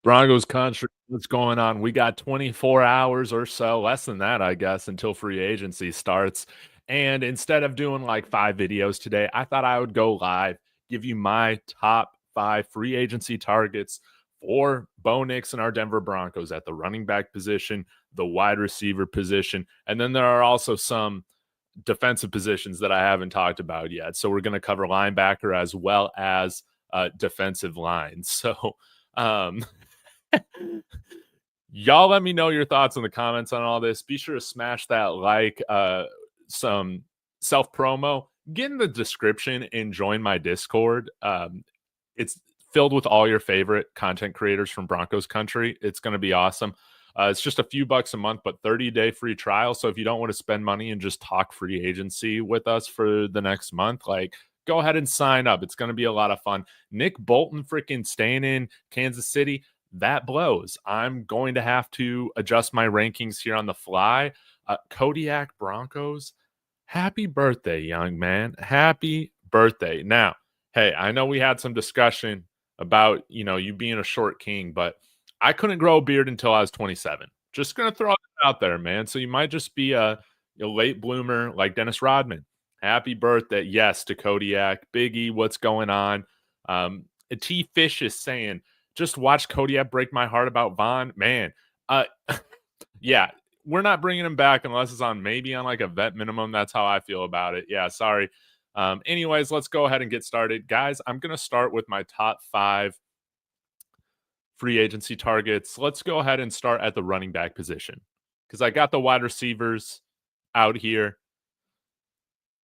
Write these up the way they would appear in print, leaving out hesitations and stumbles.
Broncos country, what's going on? We got 24 hours or so, less than that, I guess, until free agency starts. And instead of doing like 5 videos today, I thought I would go live, give you my top 5 free agency targets for Bo Nix and our Denver Broncos at the running back position, the wide receiver position, and then there are also some defensive positions that I haven't talked about yet. So we're going to cover linebacker as well as defensive line. So, um, y'all let me know your thoughts in the comments on all this. Be sure to smash that like, some self promo. Get in the description and join my Discord. It's filled with all your favorite content creators from Broncos country. It's going to be awesome. It's just a few bucks a month, but 30-day free trial. So if you don't want to spend money and just talk free agency with us for the next month, like go ahead and sign up. It's going to be a lot of fun. Nick Bolton freaking staying in Kansas City. That blows. I'm going to have to adjust my rankings here on the fly. Kodiak Broncos, happy birthday, young man. Happy birthday. Now, hey, I know we had some discussion about, you being a short king, but I couldn't grow a beard until I was 27. Just going to throw it out there, man. So you might just be a late bloomer like Dennis Rodman. Happy birthday, yes, to Kodiak. Biggie, what's going on? T. Fish is saying, just watch Kodiak break my heart about Vaughn. Man, yeah, we're not bringing him back unless it's maybe on like a vet minimum. That's how I feel about it. Yeah, sorry. Anyways, let's go ahead and get started. Guys, I'm going to start with my top 5 free agency targets. Let's go ahead and start at the running back position because I got the wide receivers out here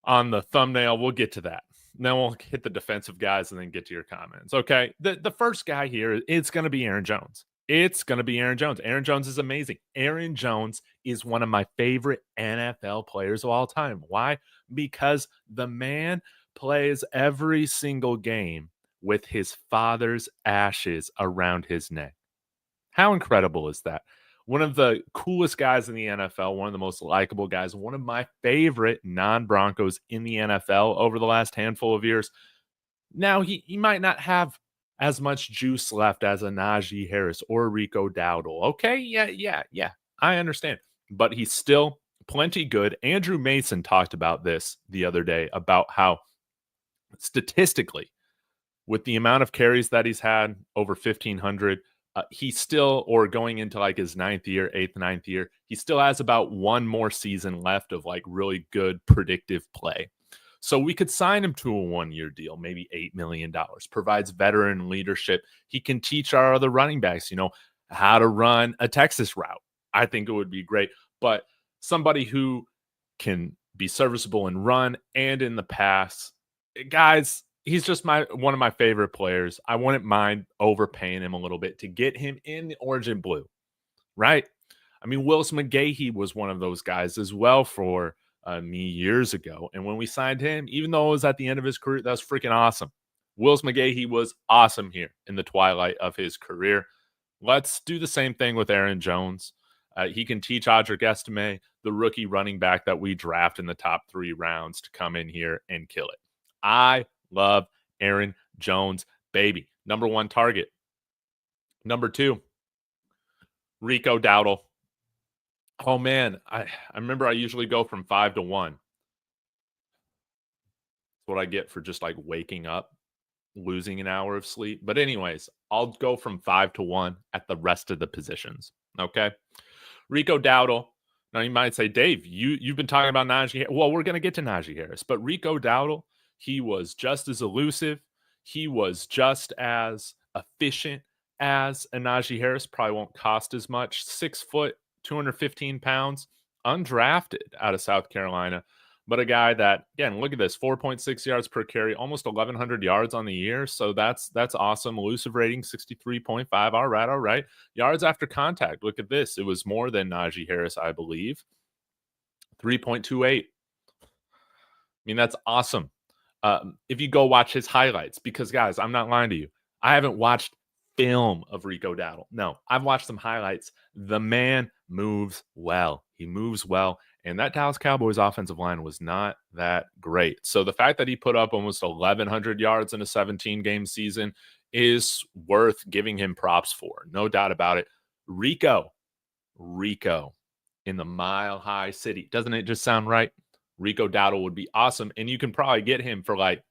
on the thumbnail. We'll get to that. Then we'll hit the defensive guys and then get to your comments. Okay. The first guy here, it's going to be Aaron Jones. It's going to be Aaron Jones. Aaron Jones is amazing. Aaron Jones is one of my favorite NFL players of all time. Why? Because the man plays every single game with his father's ashes around his neck. How incredible is that? One of the coolest guys in the NFL, one of the most likable guys, one of my favorite non-Broncos in the NFL over the last handful of years. Now, he might not have as much juice left as a Najee Harris or Rico Dowdle. Okay, yeah. I understand. But he's still plenty good. Andrew Mason talked about this the other day, about how statistically, with the amount of carries that he's had, over 1,500, he still, or going into like his 9th year, 8th, 9th year, he still has about one more season left of like really good predictive play. So we could sign him to a 1-year deal, maybe $8 million, provides veteran leadership. He can teach our other running backs, how to run a Texas route. I think it would be great. But somebody who can be serviceable and run and in the pass. Guys, he's just one of my favorite players. I wouldn't mind overpaying him a little bit to get him in the orange and blue, right? I mean, Willis McGahee was one of those guys as well for me years ago. And when we signed him, even though it was at the end of his career, that was freaking awesome. Willis McGahee was awesome here in the twilight of his career. Let's do the same thing with Aaron Jones. He can teach Audric Estime, the rookie running back that we draft in the top 3 rounds, to come in here and kill it. I love Aaron Jones, baby. Number 1 target. Number 2, Rico Dowdle. Oh, man. I remember I usually go from 5 to 1. That's what I get for just like waking up, losing an hour of sleep. But anyways, I'll go from 5 to 1 at the rest of the positions. Okay. Rico Dowdle. Now you might say, Dave, you've been talking about Najee. Well, we're going to get to Najee Harris, but Rico Dowdle, he was just as elusive. He was just as efficient as a Najee Harris. Probably won't cost as much. 6 foot, 215 pounds, undrafted out of South Carolina. But a guy that, again, look at this, 4.6 yards per carry, almost 1,100 yards on the year. So that's awesome. Elusive rating, 63.5. All right. Yards after contact, look at this. It was more than Najee Harris, I believe. 3.28. I mean, that's awesome. If you go watch his highlights, because, guys, I'm not lying to you. I haven't watched film of Rico Dowdle. No, I've watched some highlights. The man moves well. He moves well. And that Dallas Cowboys offensive line was not that great. So the fact that he put up almost 1,100 yards in a 17-game season is worth giving him props for. No doubt about it. Rico in the Mile High City. Doesn't it just sound right? Rico Dowdle would be awesome. And you can probably get him for like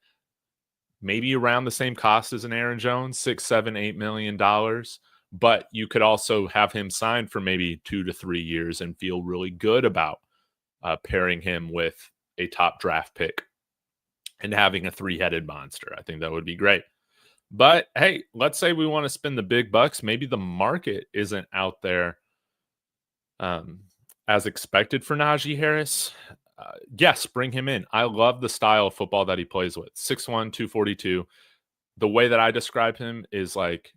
maybe around the same cost as an Aaron Jones, $6, $7, $8 million. But you could also have him signed for maybe 2 to 3 years and feel really good about pairing him with a top draft pick and having a 3-headed monster. I think that would be great. But hey, let's say we want to spend the big bucks. Maybe the market isn't out there as expected for Najee Harris. Yes, bring him in. I love the style of football that he plays with. 6'1", 242. The way that I describe him is like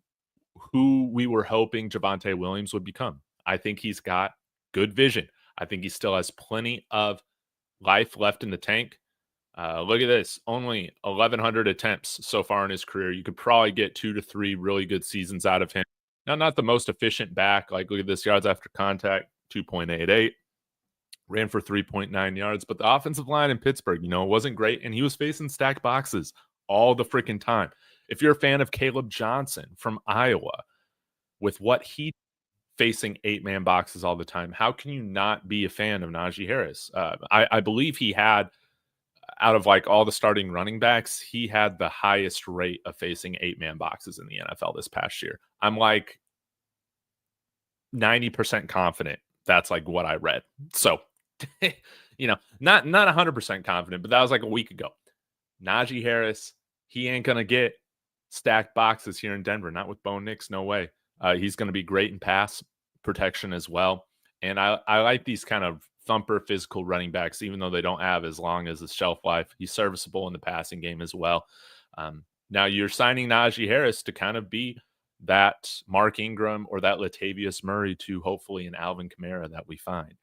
who we were hoping Javonte Williams would become. I think he's got good vision. I think he still has plenty of life left in the tank. Look at this. Only 1,100 attempts so far in his career. You could probably get 2 to 3 really good seasons out of him. Now, not the most efficient back. Like, look at this, yards after contact, 2.88. Ran for 3.9 yards. But the offensive line in Pittsburgh, it wasn't great. And he was facing stacked boxes all the freaking time. If you're a fan of Caleb Johnson from Iowa, with what he facing 8-man boxes all the time, how can you not be a fan of Najee Harris? I believe he had, out of like all the starting running backs, he had the highest rate of facing 8-man boxes in the NFL this past year. I'm like 90% confident that's like what I read. So, not 100% confident, but that was like a week ago. Najee Harris, he ain't going to get stacked boxes here in Denver, not with Bo Nix, no way. He's going to be great in pass protection as well. And I like these kind of thumper physical running backs, even though they don't have as long as his shelf life. He's serviceable in the passing game as well. Now you're signing Najee Harris to kind of be that Mark Ingram or that Latavius Murray to hopefully an Alvin Kamara that we find.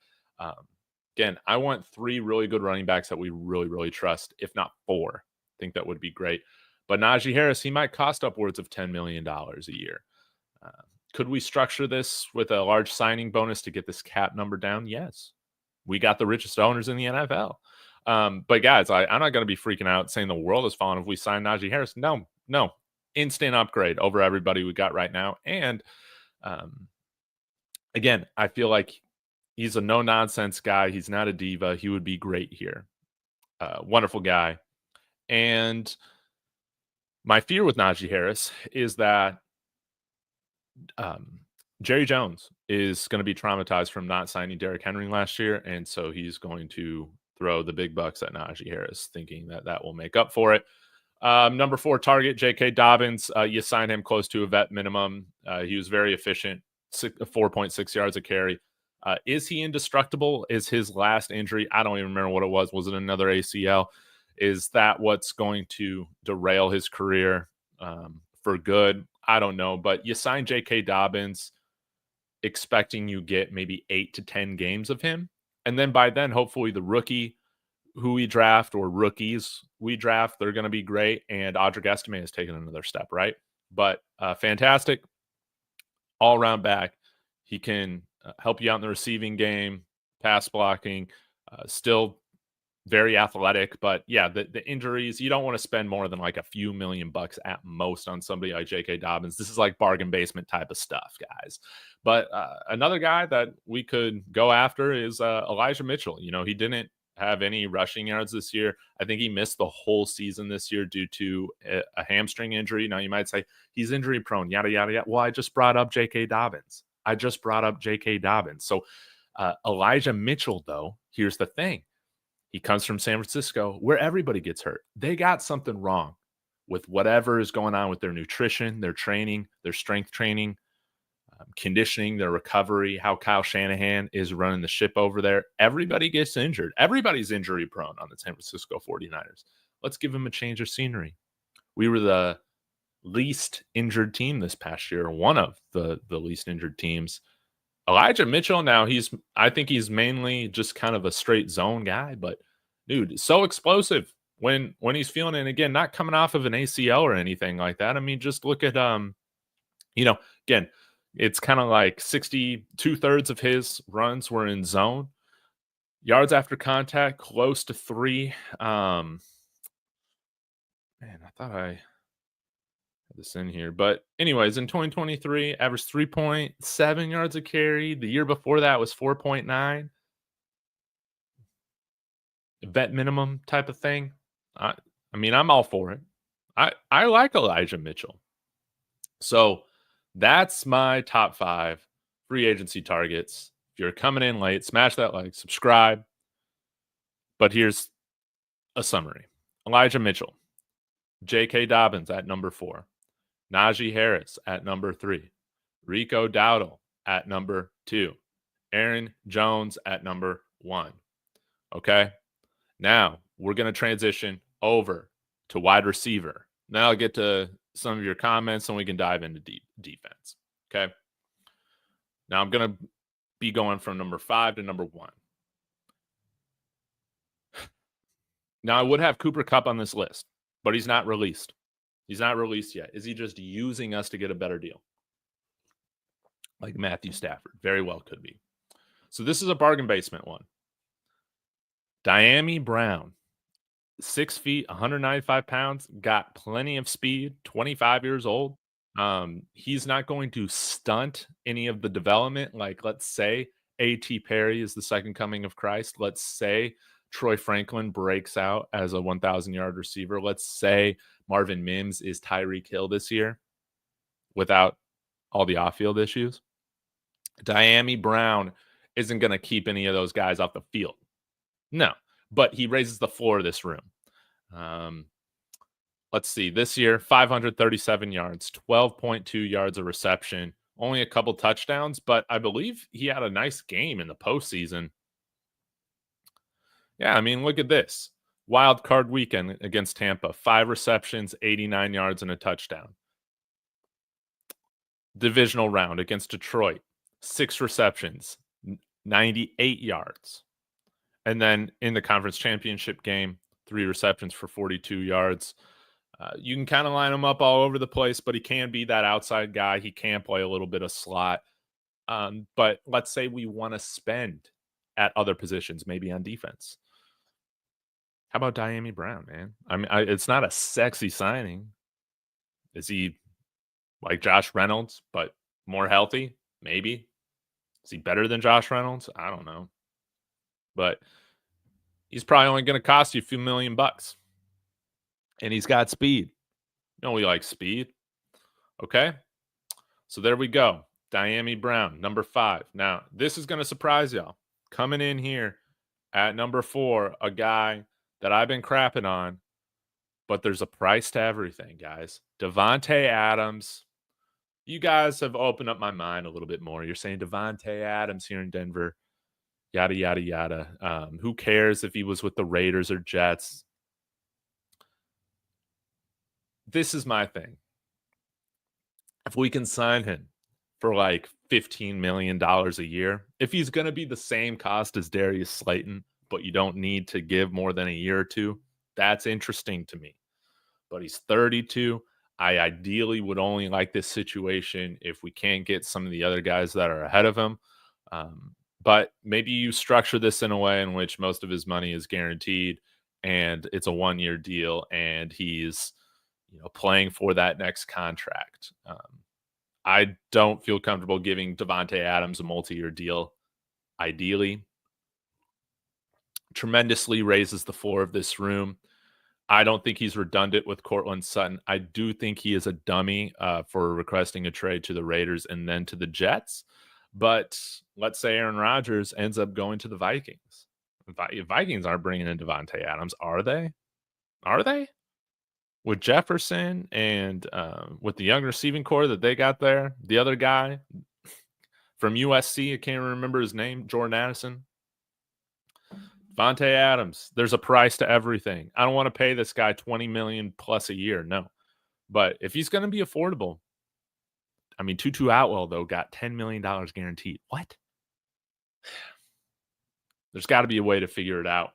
Again, I want 3 really good running backs that we really, really trust, if not 4. I think that would be great. But Najee Harris, he might cost upwards of $10 million a year. Could we structure this with a large signing bonus to get this cap number down? Yes. We got the richest owners in the NFL. But guys, I'm not going to be freaking out saying the world is falling if we sign Najee Harris. No. Instant upgrade over everybody we got right now. And again, I feel like he's a no-nonsense guy. He's not a diva. He would be great here. Wonderful guy. And my fear with Najee Harris is that Jerry Jones is going to be traumatized from not signing Derrick Henry last year, and so he's going to throw the big bucks at Najee Harris, thinking that will make up for it. Number 4 target, J.K. Dobbins. You sign him close to a vet minimum. He was very efficient, 4.6 yards a carry. Is he indestructible? Is his last injury, I don't even remember what it was. Was it another ACL? Is that what's going to derail his career for good? I don't know. But you sign J.K. Dobbins expecting you get maybe 8 to 10 games of him. And then by then, hopefully the rookie who we draft or rookies we draft, they're going to be great. And Audric Estime has taken another step, right? But fantastic all-around back. He can help you out in the receiving game, pass blocking, still very athletic. But yeah, the injuries, you don't want to spend more than like a few million bucks at most on somebody like J.K. Dobbins. This is like bargain basement type of stuff, guys. But another guy that we could go after is Elijah Mitchell. He didn't have any rushing yards this year. I think he missed the whole season this year due to a hamstring injury. Now you might say he's injury prone, yada, yada, yada. Well, I just brought up J.K. Dobbins. So Elijah Mitchell, though, here's the thing. He comes from San Francisco, where everybody gets hurt. They got something wrong with whatever is going on with their nutrition, their training, their strength training, conditioning, their recovery, how Kyle Shanahan is running the ship over there. Everybody gets injured. Everybody's injury prone on the San Francisco 49ers. Let's give them a change of scenery. We were the least injured team this past year, one of the least injured teams. Elijah Mitchell, now I think he's mainly just kind of a straight zone guy, but dude, so explosive when he's feeling it. And again, not coming off of an ACL or anything like that. I mean, just look at, again, it's kind of like 2/3 of his runs were in zone. Yards after contact, close to 3. Man, I thought I this in here. But anyways, in 2023, averaged 3.7 yards a carry. The year before that was 4.9. Vet minimum type of thing. I mean, I'm all for it. I like Elijah Mitchell. So that's my top 5 free agency targets. If you're coming in late, smash that like, subscribe. But here's a summary. Elijah Mitchell, J.K. Dobbins at number 4, Najee Harris at number 3, Rico Dowdle at number 2, Aaron Jones at number 1. Okay? Now, we're going to transition over to wide receiver. Now I'll get to some of your comments and we can dive into defense. Okay? Now I'm going to be going from number 5 to number 1. Now I would have Cooper Kupp on this list, but he's not released. He's not released yet. Is he just using us to get a better deal? Like Matthew Stafford. Very well could be. So this is a bargain basement one. Dyami Brown, 6 feet, 195 pounds, got plenty of speed, 25 years old. He's not going to stunt any of the development. Like, let's say A.T. Perry is the second coming of Christ. Let's say Troy Franklin breaks out as a 1,000-yard receiver. Let's say Marvin Mims is Tyreek Hill this year without all the off-field issues. Dyami Brown isn't going to keep any of those guys off the field. No, but he raises the floor of this room. Let's see. This year, 537 yards, 12.2 yards of reception, only a couple touchdowns, but I believe he had a nice game in the postseason. Yeah, I mean, look at this. Wild card weekend against Tampa, 5 receptions, 89 yards, and a touchdown. Divisional round against Detroit, 6 receptions, 98 yards. And then in the conference championship game, 3 receptions for 42 yards. You can kind of line him up all over the place, but he can be that outside guy. He can play a little bit of slot. But let's say we want to spend at other positions, maybe on defense. How about Dyami Brown, man? I mean, it's not a sexy signing. Is he like Josh Reynolds, but more healthy? Maybe. Is he better than Josh Reynolds? I don't know. But he's probably only going to cost you a few $1,000,000. And he's got speed. You know, we like speed. Okay? So there we go. Dyami Brown, number 5. Now, this is going to surprise y'all. Coming in here at number 4, a guy that I've been crapping on, but there's a price to everything, guys. Davante Adams. You guys have opened up my mind a little bit more. You're saying Davante Adams here in Denver. Yada, yada, yada. Who cares if he was with the Raiders or Jets? This is my thing. If we can sign him for like $15 million a year, if he's going to be the same cost as Darius Slayton, but you don't need to give more than a year or two, that's interesting to me. But he's 32. I ideally would only like this situation if we can't get some of the other guys that are ahead of him. But maybe you structure this in a way in which most of his money is guaranteed and it's a 1-year deal and he's, playing for that next contract. I don't feel comfortable giving Davante Adams a multi-year deal. Ideally, tremendously raises the floor of this room. I don't think he's redundant with Courtland Sutton. I do think he is a dummy for requesting a trade to the Raiders and then to the Jets. But let's say Aaron Rodgers ends up going to the Vikings. Vikings aren't bringing in Davante Adams, are they? Are they? With Jefferson and with the young receiving core that they got there, the other guy from USC, I can't remember his name, Jordan Addison. Davante Adams, there's a price to everything. I don't want to pay this guy $20 million plus a year, no. But if he's going to be affordable, I mean, Tutu Atwell, though, got $10 million guaranteed. What? There's got to be a way to figure it out.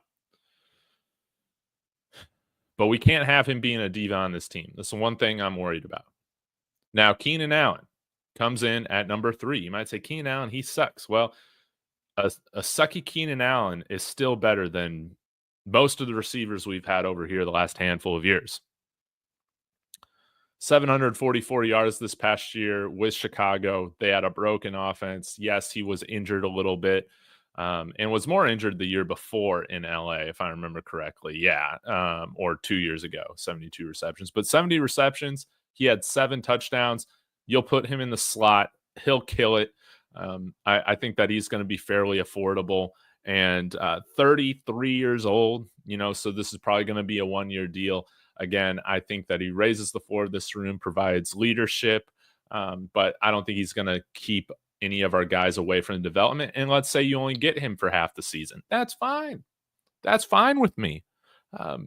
But we can't have him being a diva on this team. That's the one thing I'm worried about. Now, Keenan Allen comes in at number 3. You might say, Keenan Allen, he sucks. Well, a sucky Keenan Allen is still better than most of the receivers we've had over here the last handful of years. 744 yards this past year with Chicago. They had a broken offense. Yes, he was injured a little bit, and was more injured the year before in LA, if I remember correctly. Yeah, or 2 years ago, 72 receptions. But 70 receptions, he had 7 touchdowns. You'll put him in the slot. He'll kill it. I think that he's going to be fairly affordable. And 33 years old, so this is probably going to be a 1-year deal. Again, I think that he raises the floor of this room, provides leadership, but I don't think he's going to keep any of our guys away from the development. And let's say you only get him for half the season. That's fine. That's fine with me,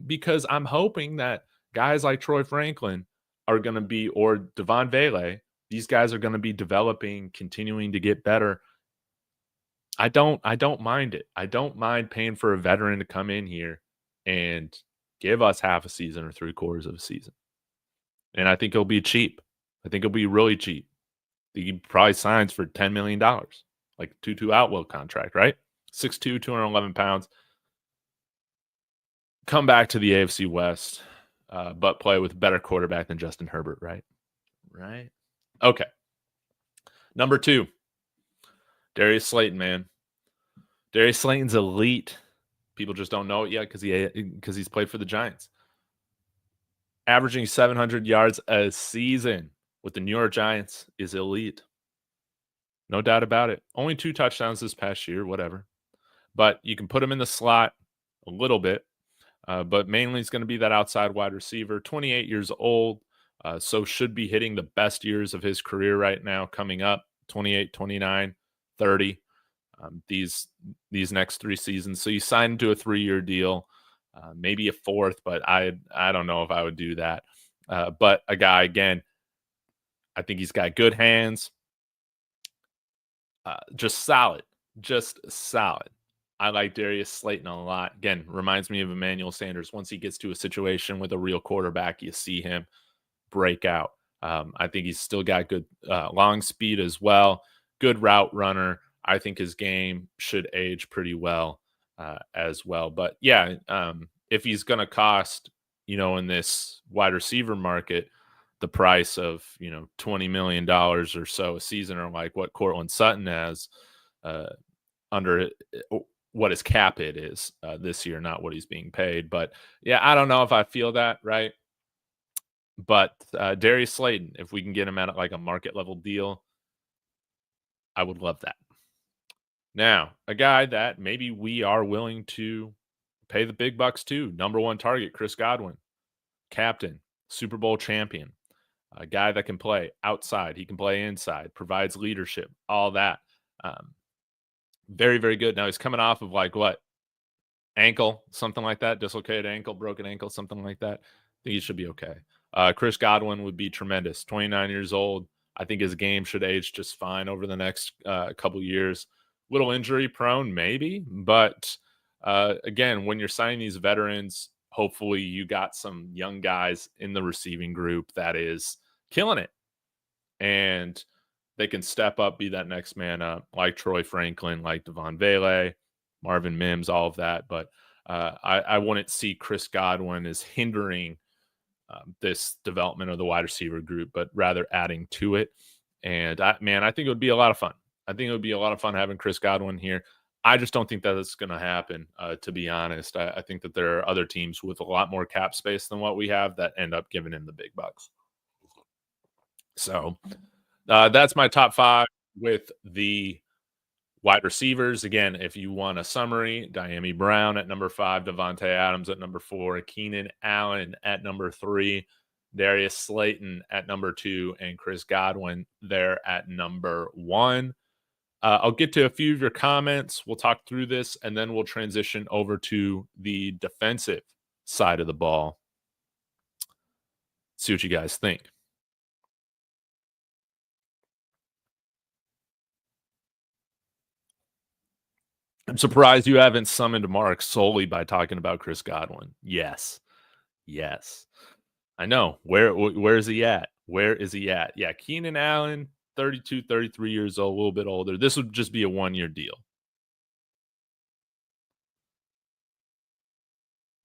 because I'm hoping that guys like Troy Franklin are going to be, or Devon Vele, these guys are going to be developing, continuing to get better. I don't mind it. I don't mind paying for a veteran to come in here and give us half a season or 3/4 of a season. And I think he'll be cheap. I think he'll be really cheap. He probably signs for $10 million, like Tutu Atwell contract, right? 6'2", 211 pounds. Come back to the AFC West, but play with a better quarterback than Justin Herbert, right? Right. Okay. Number 2, Darius Slayton, man. Darius Slayton's elite. People just don't know it yet because he's played for the Giants. Averaging 700 yards a season with the New York Giants is elite. No doubt about it. Only 2 touchdowns this past year, whatever. But you can put him in the slot a little bit. But mainly it's going to be that outside wide receiver. 28 years old, so should be hitting the best years of his career right now coming up. 28, 29, 30. These next 3 seasons. So you sign into a 3-year deal, maybe a 4th, but I don't know if I would do that. But a guy, again, I think he's got good hands. Just solid. I like Darius Slayton a lot. Again, reminds me of Emmanuel Sanders. Once he gets to a situation with a real quarterback, you see him break out. I think he's still got good long speed as well. Good route runner. I think his game should age pretty well as well. But yeah, if he's going to cost, in this wide receiver market, the price of, $20 million or so a season, or like what Cortland Sutton has under what his cap hit is this year, not what he's being paid. But yeah, I don't know if I feel that, right? But Darius Slayton, if we can get him at like a market level deal, I would love that. Now, a guy that maybe we are willing to pay the big bucks to, number 1 target, Chris Godwin, captain, Super Bowl champion, a guy that can play outside, he can play inside, provides leadership, all that. Very, very good. Now he's coming off of like what? Ankle, something like that, dislocated ankle, broken ankle, something like that. I think he should be okay. Chris Godwin would be tremendous. 29 years old. I think his game should age just fine over the next couple years. Little injury prone, maybe. But again, when you're signing these veterans, hopefully you got some young guys in the receiving group that is killing it. And they can step up, be that next man up, like Troy Franklin, like Devon Vele, Marvin Mims, all of that. But I wouldn't see Chris Godwin as hindering this development of the wide receiver group, but rather adding to it. And I think it would be a lot of fun. I think it would be a lot of fun having Chris Godwin here. I just don't think that it's going to happen, to be honest. I think that there are other teams with a lot more cap space than what we have that end up giving him the big bucks. So that's my top 5 with the wide receivers. Again, if you want a summary, Diami Brown at number 5, Davante Adams at number 4, Keenan Allen at number 3, Darius Slayton at number 2, and Chris Godwin there at number 1. I'll get to a few of your comments. We'll talk through this, and then we'll transition over to the defensive side of the ball. See what you guys think. I'm surprised you haven't summoned Mark solely by talking about Chris Godwin. Yes. I know. Where is he at? Where is he at? Yeah, Keenan Allen, 32, 33 years old, a little bit older. This would just be a 1-year deal.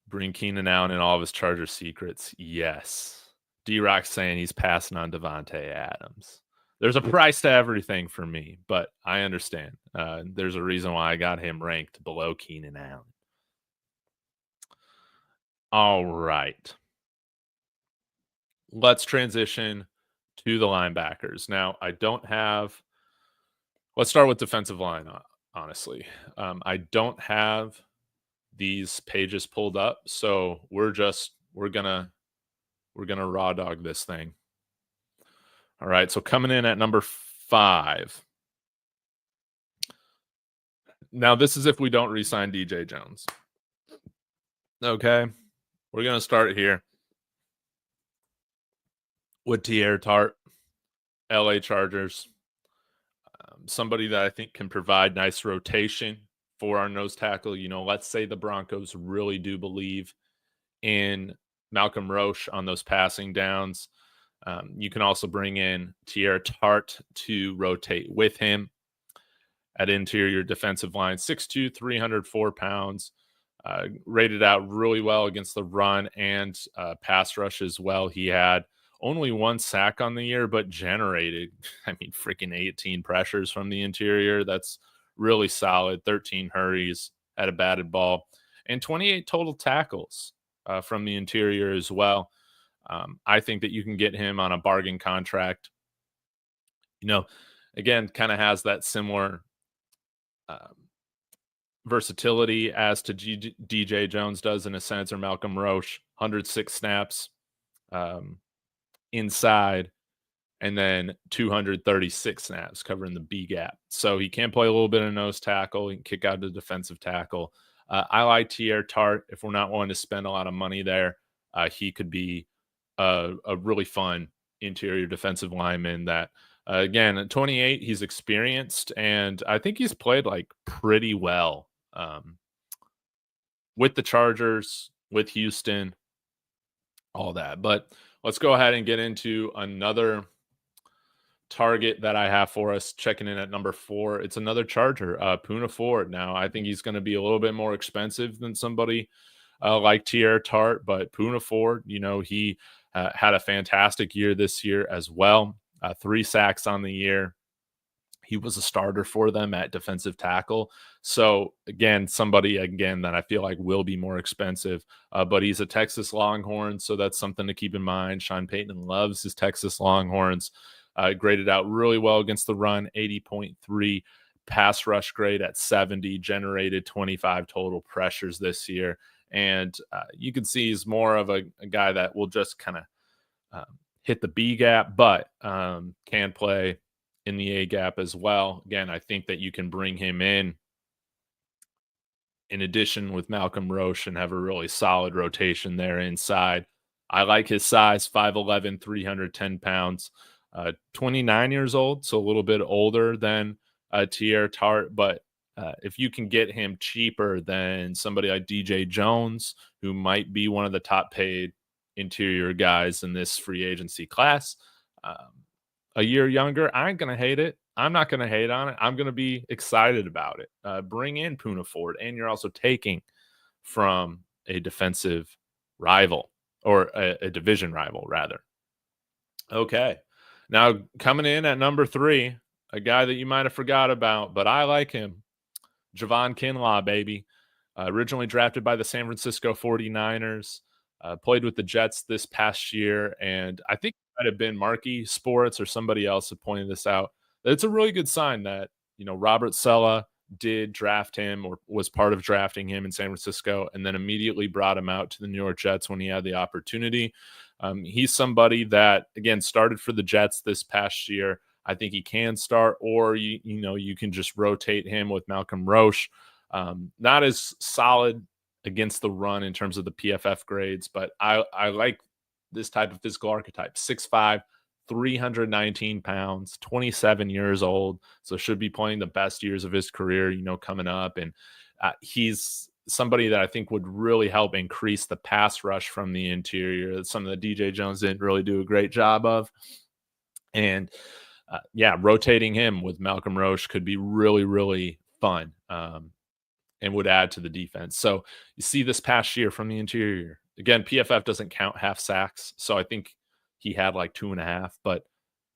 Bring Keenan Allen and all of his Charger secrets. Yes. D-Rock's saying he's passing on Davante Adams. There's a price to everything for me, but I understand. There's a reason why I got him ranked below Keenan Allen. All right. Let's transition to the linebackers. Now, I don't have – let's start with defensive line, honestly. I don't have these pages pulled up, so we're gonna raw dog this thing. All right, so coming in at number 5. Now, this is if we don't re-sign DJ Jones. Okay, we're gonna start here with Teair Tart, LA Chargers. Somebody that I think can provide nice rotation for our nose tackle. You know, let's say the Broncos really do believe in Malcolm Roche on those passing downs. You can also bring in Teair Tart to rotate with him at interior defensive line. 6'2", 304 pounds. Rated out really well against the run and pass rush as well. He had only 1 sack on the year, but generated, freaking 18 pressures from the interior. That's really solid. 13 hurries, had a batted ball, and 28 total tackles from the interior as well. I think that you can get him on a bargain contract. You know, again, kind of has that similar versatility as to DJ Jones does in a sense, or Malcolm Roche. 106 snaps inside, and then 236 snaps covering the B gap. So he can play a little bit of nose tackle. He can kick out to defensive tackle. I like Teair Tart. If we're not wanting to spend a lot of money there, he could be a really fun interior defensive lineman that, again, at 28, he's experienced, and I think he's played like pretty well with the Chargers, with Houston, all that. But let's go ahead and get into another target that I have for us, checking in at number 4. It's another Charger, Poona Ford. Now, I think he's going to be a little bit more expensive than somebody like Teair Tart, but Poona Ford, you know, he had a fantastic year this year as well. 3 sacks on the year. He was a starter for them at defensive tackle. So, again, somebody, that I feel like will be more expensive. But he's a Texas Longhorn, so that's something to keep in mind. Sean Payton loves his Texas Longhorns. Graded out really well against the run, 80.3. Pass rush grade at 70. Generated 25 total pressures this year. And you can see he's more of a guy that will just kind of hit the B gap, but can play in the A gap as well. Again, I think that you can bring him in addition with Malcolm Roche and have a really solid rotation there inside. I like his size, 5'11", 310 pounds, 29 years old, so a little bit older than Teair Tart, but if you can get him cheaper than somebody like DJ Jones, who might be one of the top paid interior guys in this free agency class, a year younger, I ain't going to hate it. I'm not going to hate on it. I'm going to be excited about it. Bring in Poona Ford, and you're also taking from a defensive rival, or a division rival, rather. Okay. Now, coming in at number 3, a guy that you might have forgot about, but I like him. Javon Kinlaw, baby. Originally drafted by the San Francisco 49ers. Played with the Jets this past year, and I think it might have been Marquee Sports or somebody else that pointed this out. It's a really good sign that, you know, Robert Saleh did draft him, or was part of drafting him in San Francisco, and then immediately brought him out to the New York Jets when he had the opportunity. He's somebody that, again, started for the Jets this past year. I think he can start, or you can just rotate him with Malcolm Roche. Not as solid against the run in terms of the PFF grades, but I like this type of physical archetype. 6'5", 319 pounds, 27 years old, so should be playing the best years of his career, coming up. And he's somebody that I think would really help increase the pass rush from the interior. Some of the DJ Jones didn't really do a great job of. And rotating him with Malcolm Roche could be really, really fun, and would add to the defense. So you see this past year from the interior, again, PFF doesn't count half sacks. So I think he had like 2.5, but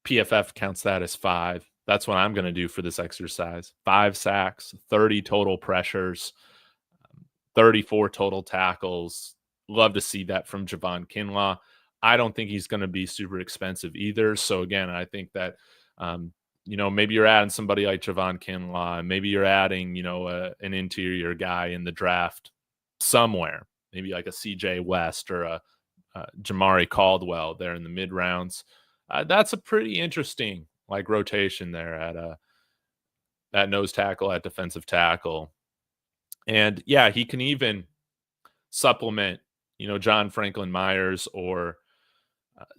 PFF counts that as 5. That's what I'm going to do for this exercise. 5 sacks, 30 total pressures, 34 total tackles. Love to see that from Javon Kinlaw. I don't think he's going to be super expensive either. So again, I think that, maybe you're adding somebody like Javon Kinlaw, and maybe you're adding, an interior guy in the draft somewhere, maybe like a CJ West or a Jamari Caldwell there in the mid rounds. That's a pretty interesting rotation there at nose tackle, at defensive tackle. And yeah, he can even supplement, John Franklin Myers or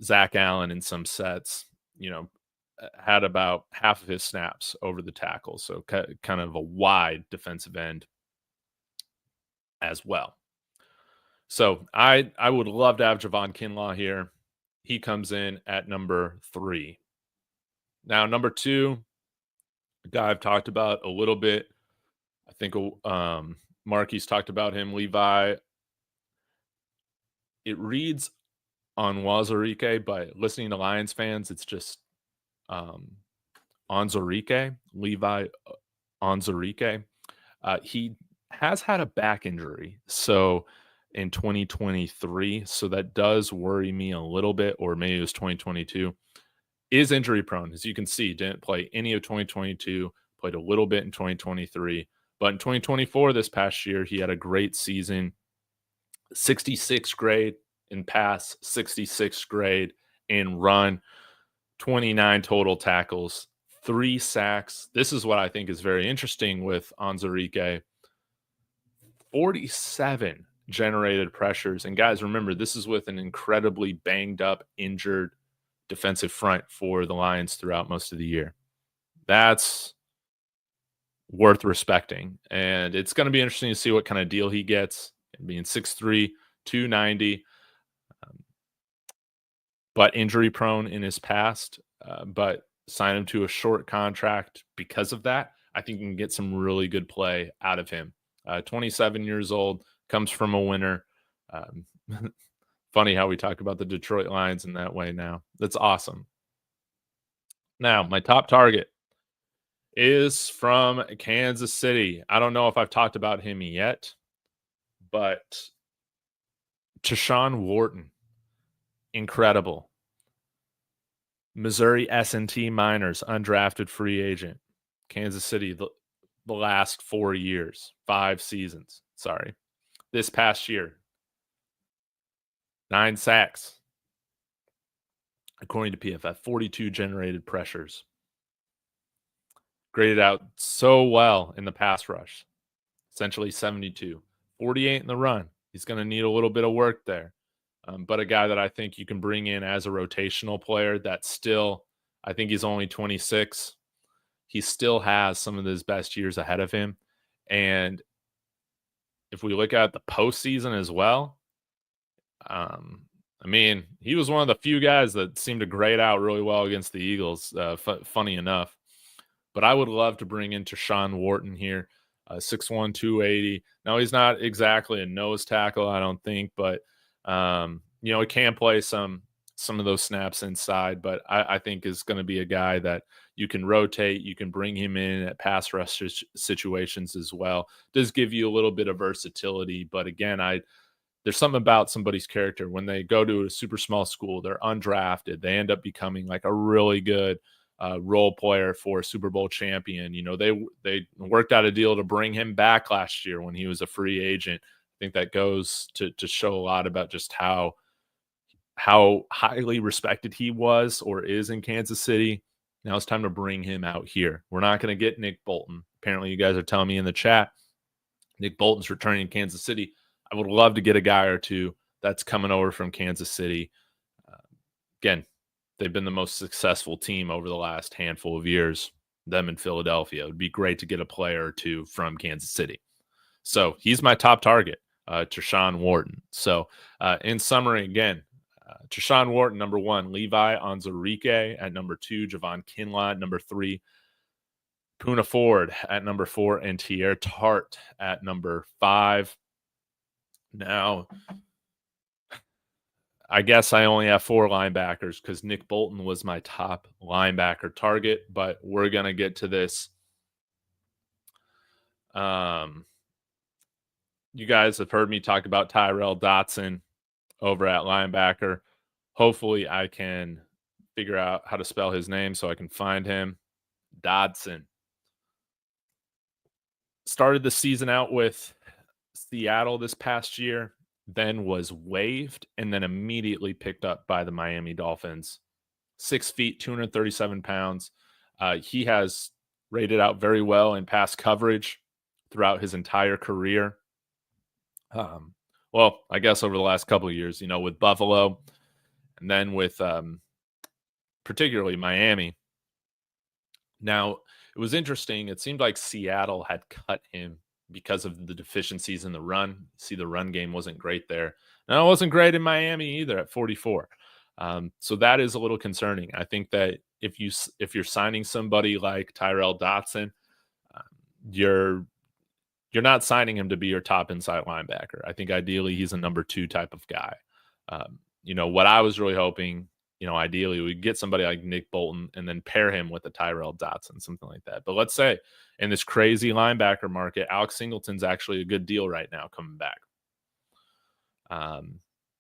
Zach Allen in some sets, had about half of his snaps over the tackle. So kind of a wide defensive end as well. So I would love to have Javon Kinlaw here. He comes in at number 3. Now, number 2, a guy I've talked about a little bit. I think Marky's talked about him, Levi. It reads Onwuzurike, but listening to Lions fans, it's just Onwuzurike, Levi Onwuzurike. He has had a back injury, so in 2023, so that does worry me a little bit, or maybe it was 2022. Is injury prone, as you can see, didn't play any of 2022, played a little bit in 2023, but in 2024, this past year, he had a great season. 66th grade in pass, 66th grade in run, 29 total tackles, 3 sacks. This is what I think is very interesting with Onwuzurike. 47 generated pressures. And guys, remember, this is with an incredibly banged up, injured defensive front for the Lions throughout most of the year. That's worth respecting. And it's going to be interesting to see what kind of deal he gets, being 6'3", 290, but injury prone in his past, but sign him to a short contract because of that. I think you can get some really good play out of him. 27 years old, comes from a winner. Funny how we talk about the Detroit Lions in that way now. That's awesome. Now, my top target is from Kansas City. I don't know if I've talked about him yet, but Tershawn Wharton, incredible. Missouri S&T Miners, undrafted free agent. Kansas City, the last 4 years, 5 seasons. Sorry. This past year, 9 sacks. According to PFF, 42 generated pressures. Graded out so well in the pass rush. Essentially 72. 48 in the run. He's going to need a little bit of work there. But a guy that I think you can bring in as a rotational player that still, I think he's only 26. He still has some of his best years ahead of him. And if we look at the postseason as well, he was one of the few guys that seemed to grade out really well against the Eagles, funny enough. But I would love to bring in Tershawn Wharton here, 6'1", 280. Now, he's not exactly a nose tackle, I don't think, but he can play some of those snaps inside, but I think is going to be a guy that you can rotate. You can bring him in at pass rush situations as well. Does give you a little bit of versatility, but again, there's something about somebody's character. When they go to a super small school, they're undrafted, they end up becoming like a really good role player for a Super Bowl champion. They worked out a deal to bring him back last year when he was a free agent. I think that goes to show a lot about just how highly respected he was or is in Kansas City. Now it's time to bring him out here. We're not going to get Nick Bolton. Apparently you guys are telling me in the chat Nick Bolton's returning to Kansas City. I would love to get a guy or two that's coming over from Kansas City. Again, they've been the most successful team over the last handful of years, them in Philadelphia. It would be great to get a player or two from Kansas City. So he's my top target, Tershawn Wharton. So in summary, again, Tershawn Wharton, number 1, Levi Onwuzurike at number 2, Javon Kinlaw at number 3, Poona Ford at number 4, and Teair Tart at number 5. Now, I guess I only have 4 linebackers because Nick Bolton was my top linebacker target, but we're going to get to this. You guys have heard me talk about Tyrel Dodson over at linebacker. Hopefully I can figure out how to spell his name so I can find him. Dodson. Started the season out with Seattle this past year, then was waived and then immediately picked up by the Miami Dolphins. 6 feet, 237 pounds. He has rated out very well in pass coverage throughout his entire career. Well, I guess over the last couple of years, with Buffalo and then with particularly Miami. Now, it was interesting. It seemed like Seattle had cut him because of the deficiencies in the run. See, the run game wasn't great there. Now, it wasn't great in Miami either at 44. So that is a little concerning. I think that if you're signing somebody like Tyrel Dodson, you're not signing him to be your top inside linebacker. I think ideally he's a number 2 type of guy. What I was really hoping, ideally we get somebody like Nick Bolton and then pair him with a Tyrel Dodson, something like that. But let's say in this crazy linebacker market, Alex Singleton's actually a good deal right now coming back.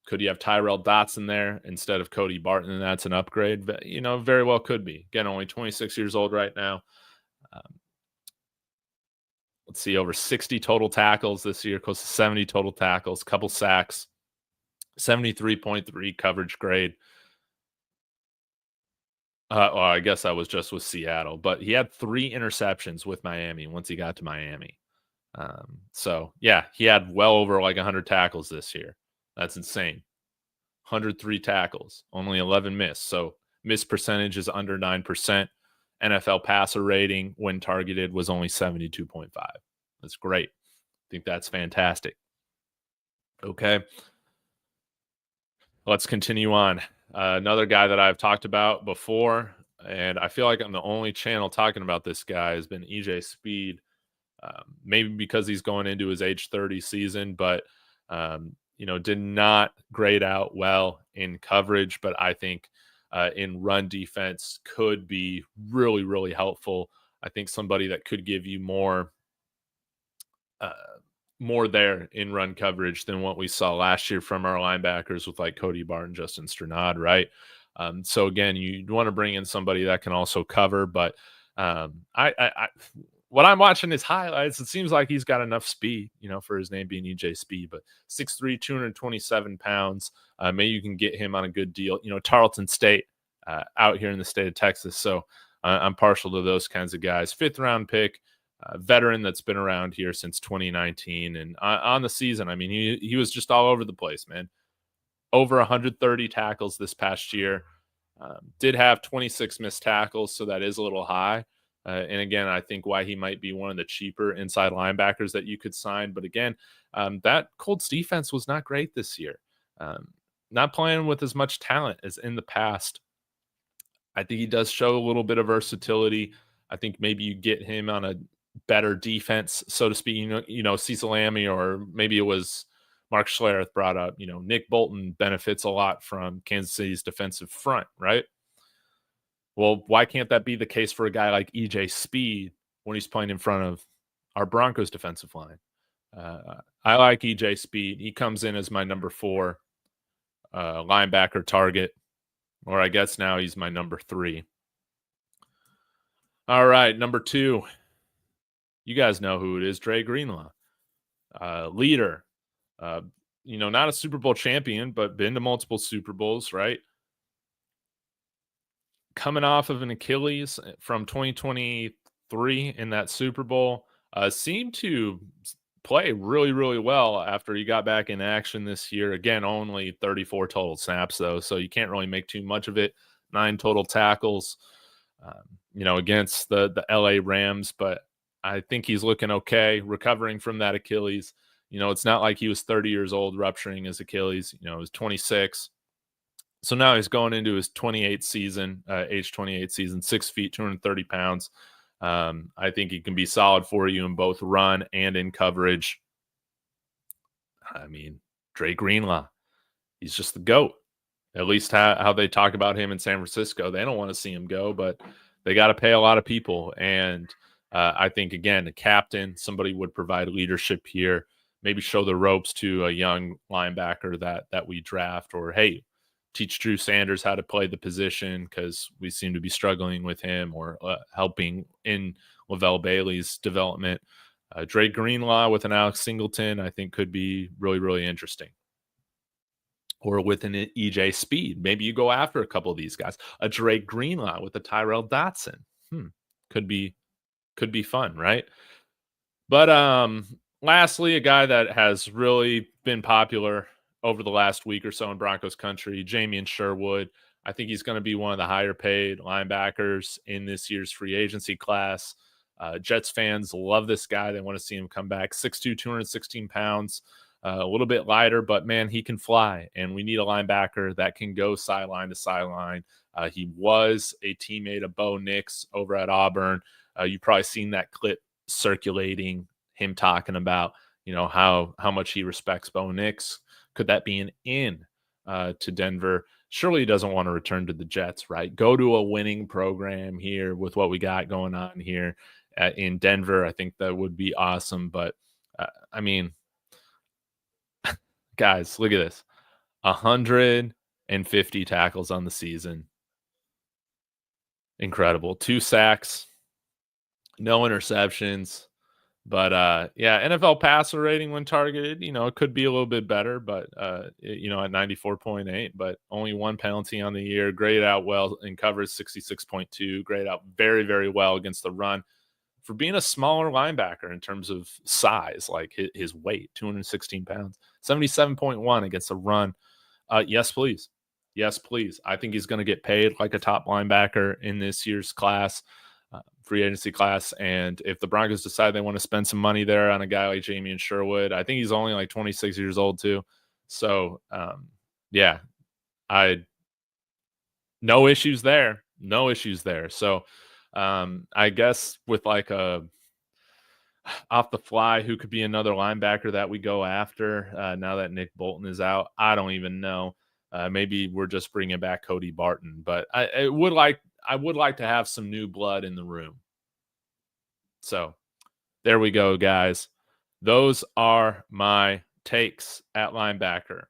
Could you have Tyrel Dodson there instead of Cody Barton? And that's an upgrade, but very well could be. Again, only 26 years old right now. Let's see, over 60 total tackles this year, close to 70 total tackles, couple sacks, 73.3 coverage grade. Well, I guess I was just with Seattle, but he had 3 interceptions with Miami once he got to Miami. So, yeah, he had well over 100 tackles this year. That's insane. 103 tackles, only 11 missed. So miss percentage is under 9%. NFL passer rating when targeted was only 72.5. That's great. I think that's fantastic. Okay. Let's continue on. Another guy that I've talked about before, and I feel like I'm the only channel talking about this guy, has been EJ Speed. Maybe because he's going into his age 30 season, but did not grade out well in coverage, but I think in run defense could be really, really helpful. I think somebody that could give you more there in run coverage than what we saw last year from our linebackers with Cody Barton, Justin Strnad, right? So again, you want to bring in somebody that can also cover, but what I'm watching his highlights, it seems like he's got enough speed, for his name being EJ Speed, but 6'3", 227 pounds. Maybe you can get him on a good deal. Tarleton State out here in the state of Texas. So I'm partial to those kinds of guys. 5th round pick, veteran that's been around here since 2019. And on the season, he was just all over the place, man. Over 130 tackles this past year. Did have 26 missed tackles, so that is a little high. And again, I think why he might be one of the cheaper inside linebackers that you could sign. But again, that Colts defense was not great this year. Not playing with as much talent as in the past. I think he does show a little bit of versatility. I think maybe you get him on a better defense, so to speak. Cecil Lammey, or maybe it was Mark Schlereth brought up, Nick Bolton benefits a lot from Kansas City's defensive front, right? Well, why can't that be the case for a guy like EJ Speed when he's playing in front of our Broncos defensive line? I like EJ Speed. He comes in as my number 4 linebacker target, or I guess now he's my number 3. All right, number 2. You guys know who it is, Dre Greenlaw. Leader. Not a Super Bowl champion, but been to multiple Super Bowls, right? Coming off of an Achilles from 2023 in that Super Bowl, seemed to play really, really well after he got back in action this year. Again, only 34 total snaps, though, so you can't really make too much of it. 9 total tackles, against the LA Rams, but I think he's looking okay, recovering from that Achilles. It's not like he was 30 years old rupturing his Achilles. He was 26. So now he's going into his 28th season, age 28 season, 6 feet, 230 pounds. I think he can be solid for you in both run and in coverage. Dre Greenlaw, he's just the GOAT. At least how they talk about him in San Francisco. They don't want to see him go, but they got to pay a lot of people. And I think, again, a captain, somebody would provide leadership here, maybe show the ropes to a young linebacker that we draft, or, hey, teach Drew Sanders how to play the position because we seem to be struggling with him, or helping in Lavelle Bailey's development. Dre Greenlaw with an Alex Singleton, I think, could be really, really interesting. Or with an EJ Speed. Maybe you go after a couple of these guys. A Dre Greenlaw with a Tyrel Dodson. Could be fun, right? But lastly, a guy that has really been popular over the last week or so in Broncos country, Jamien Sherwood. I think he's going to be one of the higher paid linebackers in this year's free agency class. Jets fans love this guy. They want to see him come back. 6'2", 216 pounds. A little bit lighter, but man, he can fly, and we need a linebacker that can go sideline to sideline. He was a teammate of Bo Nix over at Auburn. You've probably seen that clip circulating, him talking about, how much he respects Bo Nix. Could that be an in to Denver? Surely he doesn't want to return to the Jets, right? Go to a winning program here with what we got going on here in Denver. I think that would be awesome. But I mean, guys, look at this. 150 tackles on the season. Incredible. 2 sacks, no interceptions. But, NFL passer rating when targeted, it could be a little bit better, but, at 94.8, but only 1 penalty on the year. Grayed out well in coverage, 66.2. Grayed out very, very well against the run. For being a smaller linebacker in terms of size, like his weight, 216 pounds, 77.1 against the run. Yes, please. Yes, please. I think he's going to get paid like a top linebacker in this year's class, free agency class. And if the Broncos decide they want to spend some money there on a guy like Jamien Sherwood, I think he's only like 26 years old too. So, no issues there. No issues there. So, I guess with like a off the fly, who could be another linebacker that we go after now that Nick Bolton is out? I don't even know. Maybe we're just bringing back Cody Barton, but I would like to have some new blood in the room. So there we go, guys. Those are my takes at linebacker.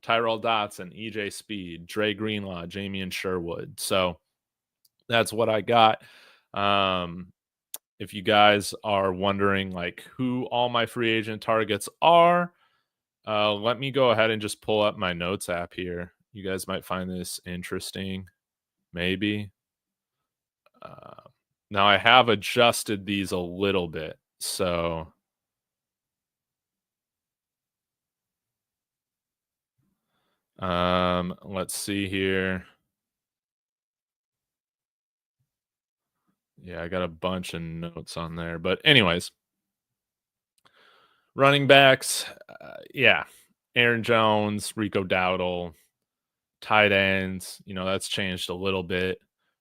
Tyrel Dodson, EJ Speed, Dre Greenlaw, Jamien Sherwood. So that's what I got. If you guys are wondering like who all my free agent targets are, let me go ahead and just pull up my notes app here. You guys might find this interesting, maybe. Now I have adjusted these a little bit, so let's see here. Yeah, I got a bunch of notes on there, but anyways, running backs, Aaron Jones, Rico Dowdle. Tight ends, that's changed a little bit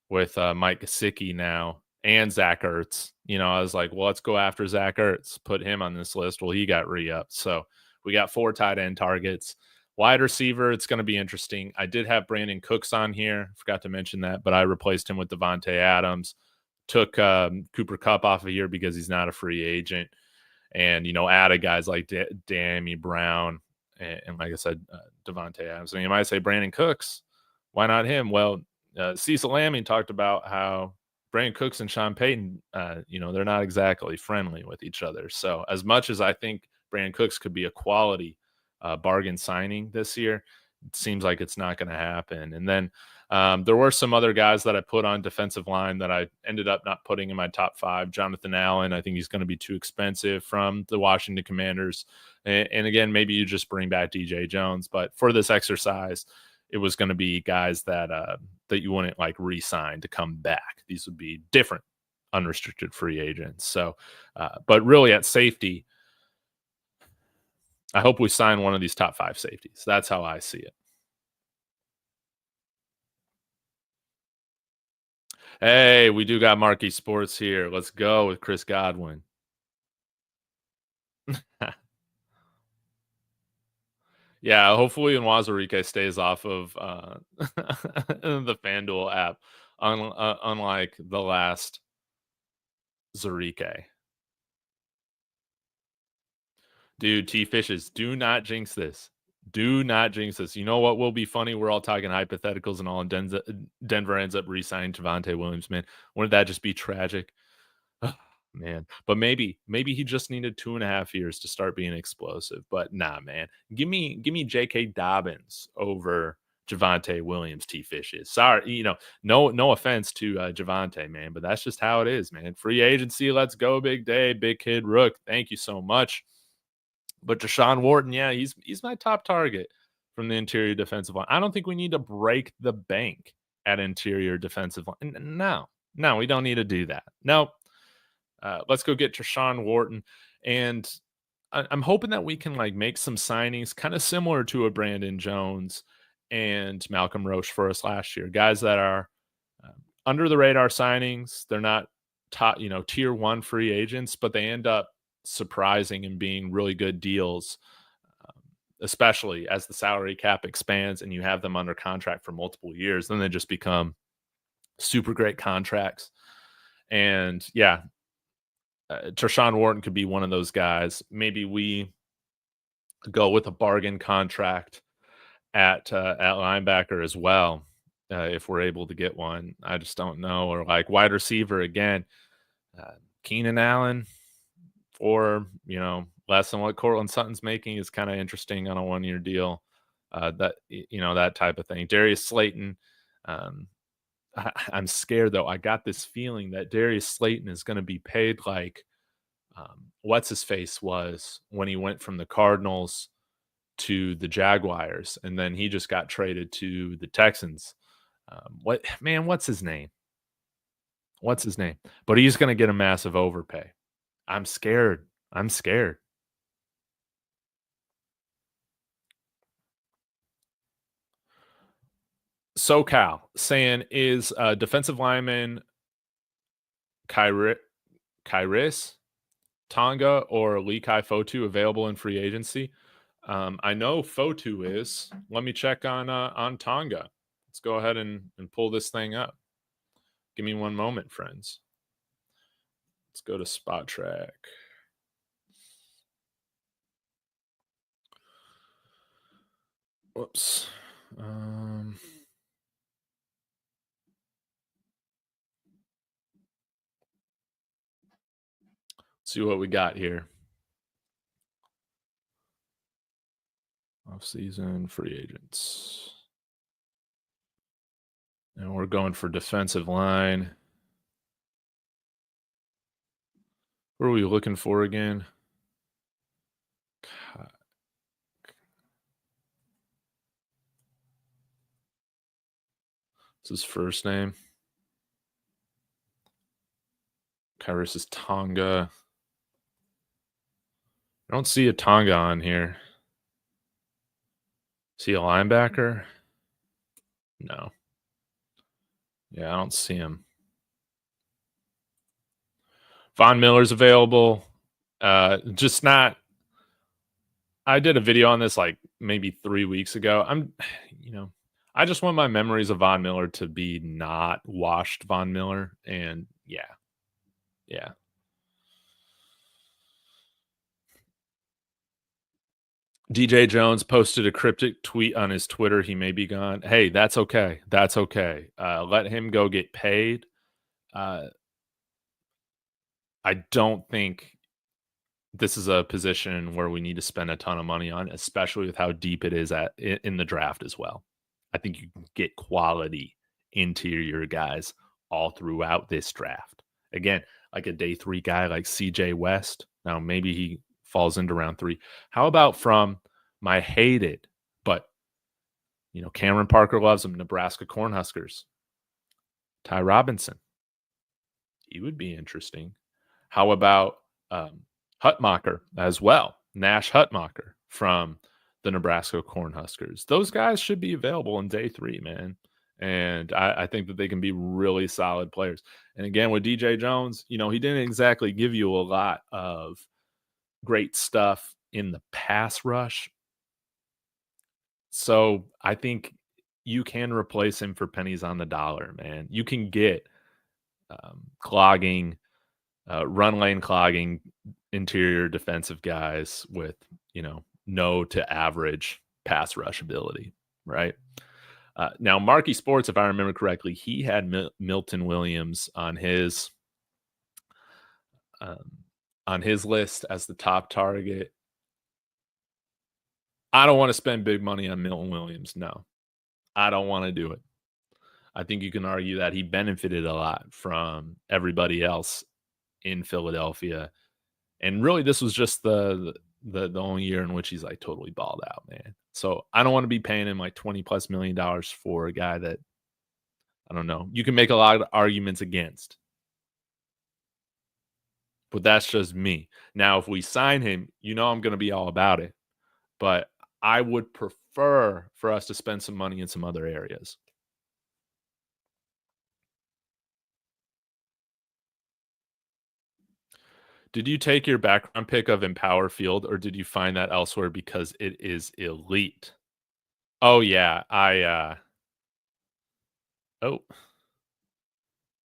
with Mike Gesicki now and Zach Ertz. I was like, well, let's go after Zach Ertz, put him on this list. Well, he got re-upped. So we got 4 tight end targets. Wide receiver, it's going to be interesting. I did have Brandin Cooks on here. Forgot to mention that, but I replaced him with Davante Adams. Took Cooper Kupp off of here because he's not a free agent. And, added guys like Danny Brown and like I said, Davante Adams. And you might say Brandin Cooks. Why not him? Well, Cecil Lamming talked about how Brandin Cooks and Sean Payton, they're not exactly friendly with each other. So as much as I think Brandin Cooks could be a quality bargain signing this year, it seems like it's not going to happen. And then there were some other guys that I put on defensive line that I ended up not putting in my top 5. Jonathan Allen, I think he's going to be too expensive from the Washington Commanders. And again, maybe you just bring back DJ Jones. But for this exercise, it was going to be guys that you wouldn't like re-sign to come back. These would be different unrestricted free agents. So, but really at safety, I hope we sign one of these top 5 safeties. That's how I see it. Hey, we do got Marquee Sports here. Let's go with Chris Godwin. Yeah, hopefully Onwuzurike stays off of the FanDuel app, unlike the last Zurike. Dude, T Fishes, do not jinx this. Do not jinx this. You know what will be funny? We're all talking hypotheticals and all, and Denver ends up re-signing Javante Williams, man. Wouldn't that just be tragic? Man. But maybe he just needed 2.5 years to start being explosive. But nah, man. Give me J.K. Dobbins over Javante Williams, T Fishes. Sorry, no offense to Javante, man, but that's just how it is, man. Free agency, let's go, big day, big kid Rook. Thank you so much. But Tershawn Wharton, yeah, he's my top target from the interior defensive line. I don't think we need to break the bank at interior defensive line. No, we don't need to do that. No, let's go get Tershawn Wharton, and I'm hoping that we can like make some signings kind of similar to a Brandin Jones and Malcolm Roach for us last year. Guys that are under the radar signings. They're not top, tier one free agents, but they end up surprising and being really good deals, especially as the salary cap expands and you have them under contract for multiple years. Then they just become super great contracts. And yeah, Tershawn Wharton could be one of those guys. Maybe we go with a bargain contract at linebacker as well, if we're able to get one. I just don't know. Or like wide receiver again, Keenan Allen, or less than what Cortland Sutton's making is kind of interesting on a 1-year deal. That type of thing. Darius Slayton. I'm scared though. I got this feeling that Darius Slayton is going to be paid like what's his face was when he went from the Cardinals to the Jaguars, and then he just got traded to the Texans. What's his name? But he's going to get a massive overpay. I'm scared. SoCal saying, is defensive lineman Kairis Tonga or Likai Fotu available in free agency? I know Fotu is. Let me check on Tonga. Let's go ahead and pull this thing up. Give me one moment, friends. Let's go to Spot Track. Whoops. See what we got here. Off-season free agents. And we're going for defensive line. What are we looking for again? What's his first name? Kairis is Tonga. I don't see a Tonga on here. See a linebacker? No. Yeah, I don't see him. Von Miller's available. Just not. I did a video on this like maybe 3 weeks ago. I just want my memories of Von Miller to be not washed Von Miller. And yeah. DJ Jones posted a cryptic tweet on his Twitter. He may be gone. Hey, that's okay. Let him go get paid. I don't think this is a position where we need to spend a ton of money on, especially with how deep it is in the draft as well. I think you can get quality interior guys all throughout this draft. Again, like a day 3 guy like CJ West. Now, maybe he falls into round 3. How about from my hated, but Cameron Parker loves him, Nebraska Cornhuskers, Ty Robinson? He would be interesting. How about Hutmacher as well? Nash Hutmacher from the Nebraska Cornhuskers. Those guys should be available in day 3, man. And I think that they can be really solid players. And again, with DJ Jones, he didn't exactly give you a lot of great stuff in the pass rush. So I think you can replace him for pennies on the dollar, man. You can get clogging, run lane clogging interior defensive guys with, no to average pass rush ability, right? Now, Marquee Sports, if I remember correctly, he had Milton Williams um, on his list as the top target. I don't want to spend big money on Milton Williams. No, I don't want to do it. I think you can argue that he benefited a lot from everybody else in Philadelphia. And really, this was just the only year in which he's like totally balled out, man. So I don't want to be paying him like $20+ million for a guy that, I don't know. You can make a lot of arguments against, but that's just me. Now, if we sign him, I'm going to be all about it. But I would prefer for us to spend some money in some other areas. Did you take your background pick of Empower Field, or did you find that elsewhere because it is elite? Oh yeah, oh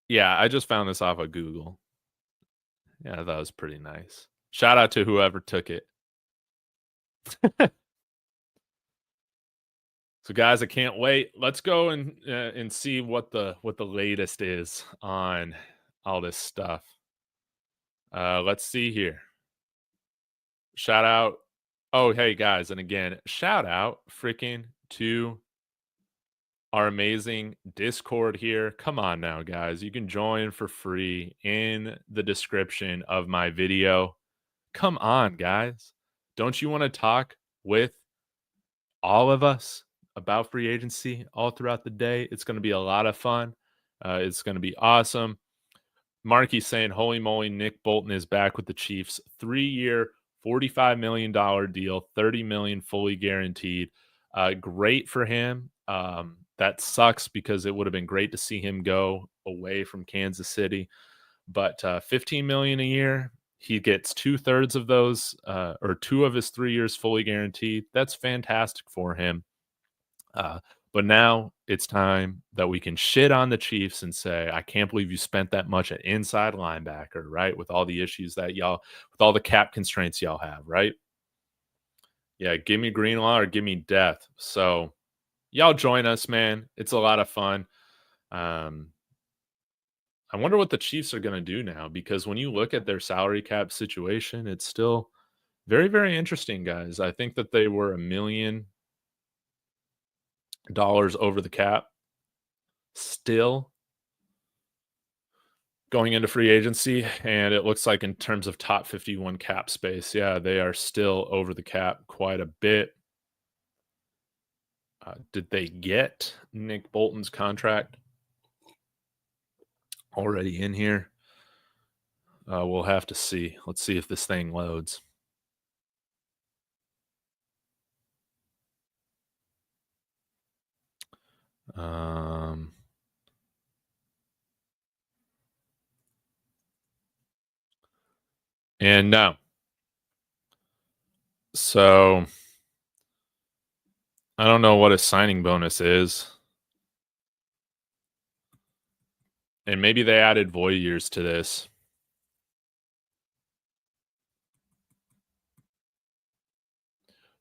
yeah, I just found this off of Google. Yeah, that was pretty nice. Shout out to whoever took it. So guys, I can't wait. Let's go and see what the latest is on all this stuff. Let's see here. Shout out. Oh, hey guys, and again, shout out freaking to our amazing Discord here. Come on now, guys. You can join for free in the description of my video. Come on, guys. Don't you want to talk with all of us about free agency all throughout the day? It's going to be a lot of fun. It's going to be awesome. Markey saying, holy moly, Nick Bolton is back with the Chiefs. 3-year, $45 million deal, $30 million fully guaranteed. Great for him. That sucks because it would have been great to see him go away from Kansas City. But $15 million a year, he gets 2/3 of those, or 2 of his 3 years fully guaranteed. That's fantastic for him. But now it's time that we can shit on the Chiefs and say, I can't believe you spent that much at inside linebacker, right? With all the issues that with all the cap constraints y'all have, right? Yeah, give me Greenlaw or give me death. So y'all join us, man. It's a lot of fun. I wonder what the Chiefs are going to do now, because when you look at their salary cap situation, it's still very, very interesting, guys. I think that they were $1 million over the cap still going into free agency, and it looks like in terms of top 51 cap space, yeah, they are still over the cap quite a bit. Did they get Nick Bolton's contract already in here? We'll have to see. Let's see if this thing loads. And no. So I don't know what a signing bonus is. And maybe they added void years to this.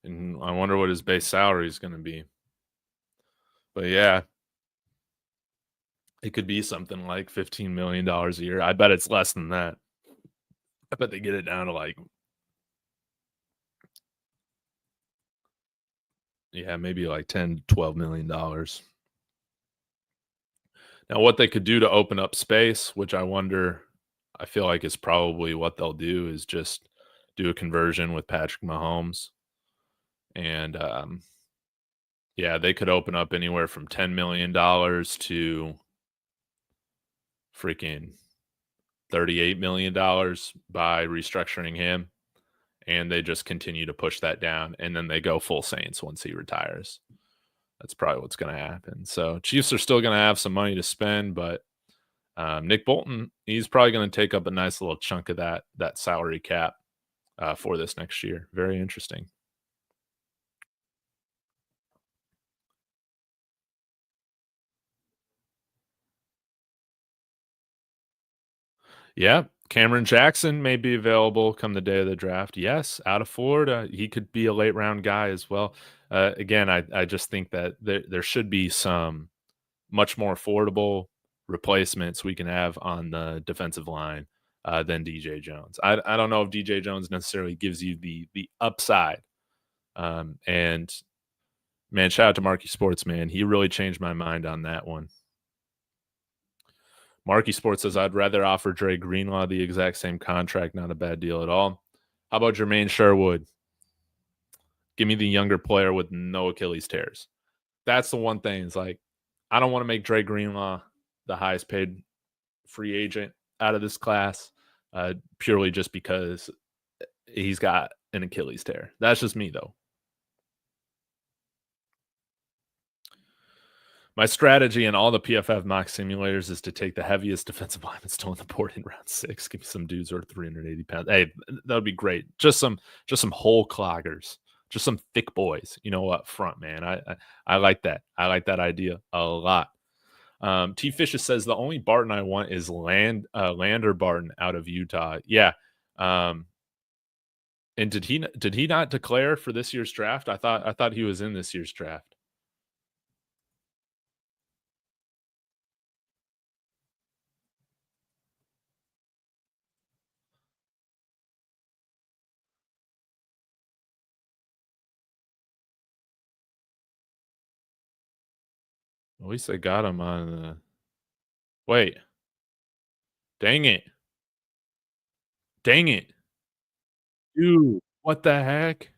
And I wonder what his base salary is going to be. But yeah, it could be something like $15 million a year. I bet it's less than that. I bet they get it down to like, yeah, maybe like $10, $12 million. Now, what they could do to open up space, which I feel like is probably what they'll do, is just do a conversion with Patrick Mahomes. And yeah, they could open up anywhere from $10 million to freaking $38 million by restructuring him. And they just continue to push that down. And then they go full Saints once he retires. That's probably what's going to happen. So Chiefs are still going to have some money to spend, but Nick Bolton, he's probably going to take up a nice little chunk of that salary cap for this next year. Very interesting. Yeah, Cameron Jackson may be available come the day of the draft. Yes, out of Florida, he could be a late round guy as well. Again, I just think that there should be some much more affordable replacements we can have on the defensive line than DJ Jones. I don't know if DJ Jones necessarily gives you the upside. And man, shout out to Marky Sports, man. He really changed my mind on that one. Marky Sports says, I'd rather offer Dre Greenlaw the exact same contract. Not a bad deal at all. How about Jamien Sherwood? Give me the younger player with no Achilles tears. That's the one thing. It's like, I don't want to make Dre Greenlaw the highest paid free agent out of this class purely just because he's got an Achilles tear. That's just me, though. My strategy in all the PFF mock simulators is to take the heaviest defensive lineman still on the board in round 6. Give me some dudes who are 380 pounds. Hey, that would be great. Just some whole cloggers, just some thick boys, up front, man. I like that. I like that idea a lot. T. Fisher says the only Barton I want is Lander Barton out of Utah. Yeah. And did he not declare for this year's draft? I thought he was in this year's draft. At least they got him on the. Wait. Dang it. Dang it. Dude, what the heck?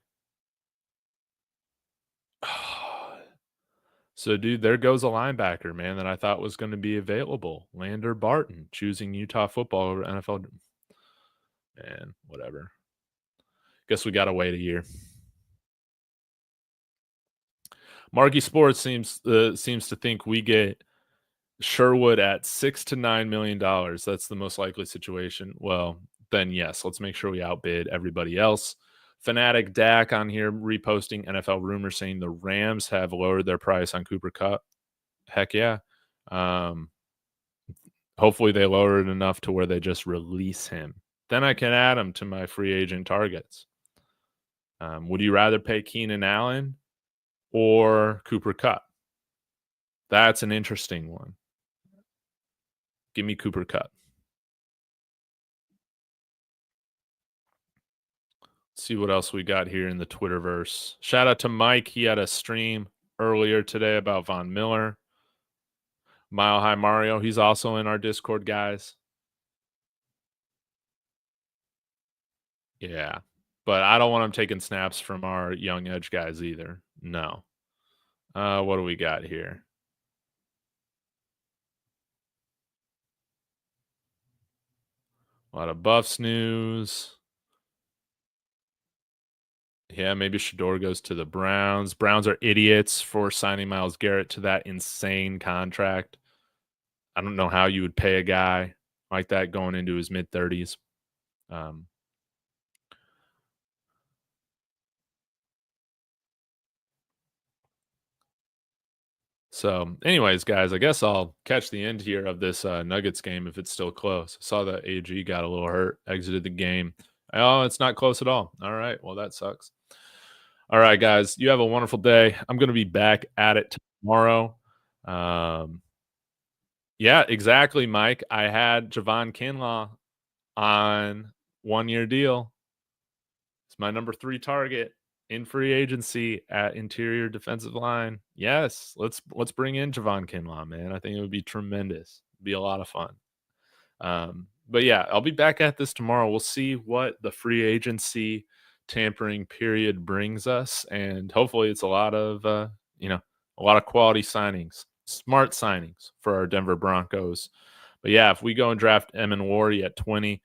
So, dude, there goes a linebacker, man, that I thought was going to be available. Lander Barton choosing Utah football over NFL. Man, whatever. Guess we got to wait a year. Marky Sports seems to think we get Sherwood at $6 to $9 million. That's the most likely situation. Well, then yes, let's make sure we outbid everybody else. Fanatic Dak on here reposting NFL rumors saying the Rams have lowered their price on Cooper Kupp. Heck yeah. Hopefully they lower it enough to where they just release him. Then I can add him to my free agent targets. Would you rather pay Keenan Allen or Cooper Kupp? That's an interesting one. Give me Cooper Kupp. See what else we got here in the Twitterverse. Shout out to Mike. He had a stream earlier today about Von Miller. Mile High Mario, he's also in our Discord, guys. Yeah. But I don't want him taking snaps from our young edge guys either. No. What do we got here? A lot of Buffs news. Yeah, maybe Shador goes to the Browns. Browns are idiots for signing Myles Garrett to that insane contract. I don't know how you would pay a guy like that going into his mid-30s. So, anyways, guys, I guess I'll catch the end here of this Nuggets game if it's still close. I saw that AG got a little hurt, exited the game. Oh, it's not close at all. All right. Well, that sucks. All right, guys, you have a wonderful day. I'm going to be back at it tomorrow. Yeah, exactly, Mike. I had Javon Kinlaw on 1-year deal. It's my number 3 target in free agency at interior defensive line. Yes, let's bring in Javon Kinlaw, man. I think it would be tremendous. It'd be a lot of fun. But yeah, I'll be back at this tomorrow. We'll see what the free agency tampering period brings us, and hopefully it's a lot of a lot of quality signings, smart signings for our Denver Broncos. But yeah, if we go and draft Emin Wari at 20,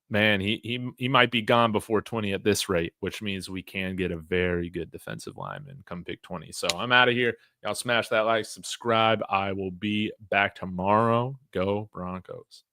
man, he might be gone before 20 at this rate, which means we can get a very good defensive lineman come pick 20. So I'm out of here. Y'all smash that like, subscribe. I will be back tomorrow. Go Broncos.